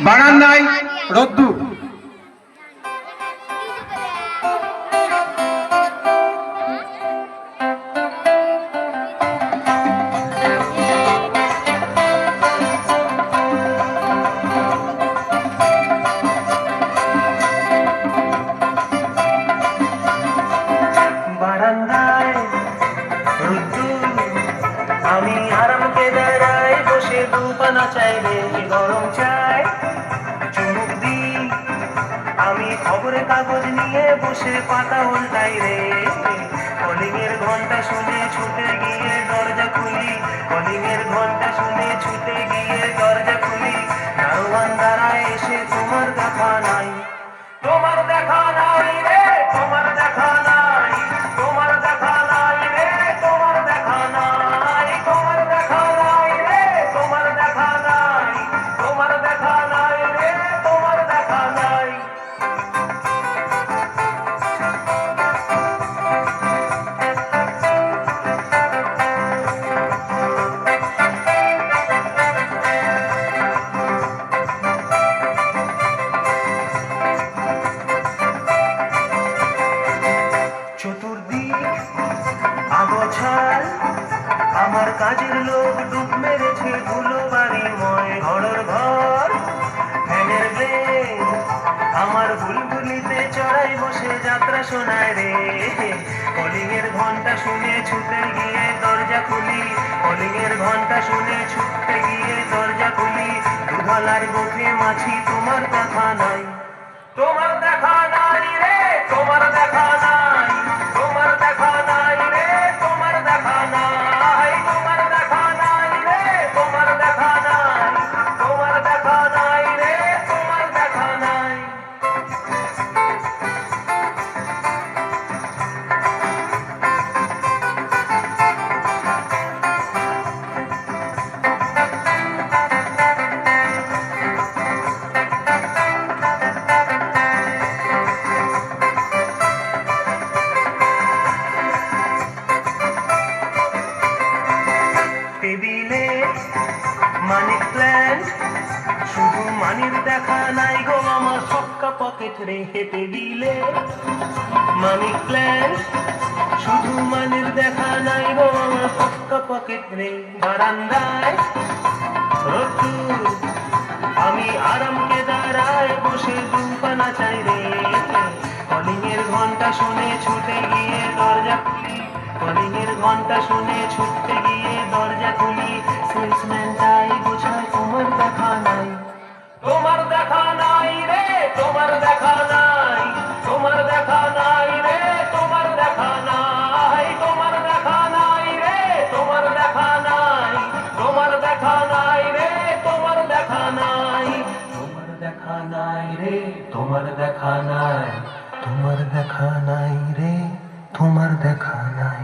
বারান্দায় রোদ্দুর। বারান্দায় রোদ্দুর, আমি আরামকে দাঁড়াই বসে দুপানা চাইলে গরম চাই চুমুক দিই। আমি খবরের কাগজ নিয়ে বসে পাতা উল্টাই রে, কলিং এর ঘন্টা শুনে ছুটে গিয়ে দরজা খুলি, কলিং এর ঘন্টা শুনে ছুটে গিয়ে দরজা খুলি। দারোয়ান দাঁড়ায় এসে তোমার দেখা নাই, তোমার দেখা নাই রে, তোমার দেখা নাই, তোমার দেখা নাই রে, তোমার দেখা নাই, তোমার দেখা নাই রে, তোমার দেখা নাই, তোমার দেখা নাই রে, তোমার দেখা নাই। চতুর্দিক আগোছাল, আমার কাজের লোক ডুব মেরেছে ধুলো বাড়িময় ঘরের ঘর। ফ্যানের ব্লেড আমার বুলবুলিতে চড়াই বসে যাত্রা শোনায় রে, কলিং এর ঘন্টা শুনে ছুটে গিয়ে দরজা খুলি, কলিং এর ঘন্টা শুনে ছুটে গিয়ে দরজা খুলি। দুধলার বুকে মাছি তোমার দেখা নাই, তোমার দেখা নাই রে, তোমার দেখা নাই, তোমার দেখা নাই রে, তোমার দেখা নাই, তোমার দেখা নাই রে, তোমার দেখা নাই, তোমার দেখা নাই রে, তোমার দেখা নাই। টেবিলে মানির প্ল্যান্ট, শুধু মানির দেখা নাই গো আমার সক্কা পকেট রেখে। টেবিলে মানির প্ল্যান্ট, শুধু মানির দেখা নাই গো আমার সক্কা পকেট রে। বারান্দায় রোদ্দুর, আমি আরামকে দাঁড়ায় বসে দুপানা চাই রে, কলিং এর ঘন্টা শুনে ছুটে গিয়ে দরজা খুলি, কলিং এর ঘন্টা শুনে ছুটতে গিয়ে দরজা খুলি। সেলসম্যানটাই বোঝায় তোমার দেখা নাই, তোমার দেখা নাই রে, তোমার দেখা নাই, তোমার দেখা নাই রে, তোমার দেখা নাই, তোমার দেখা নাই রে, তোমার দেখা নাই, তোমার দেখা নাই রে, তোমার দেখা নাই, তোমার দেখা নাই রে, তোমার দেখা নাই, তোমার দেখা নাই রে, তোমার দেখা নাই।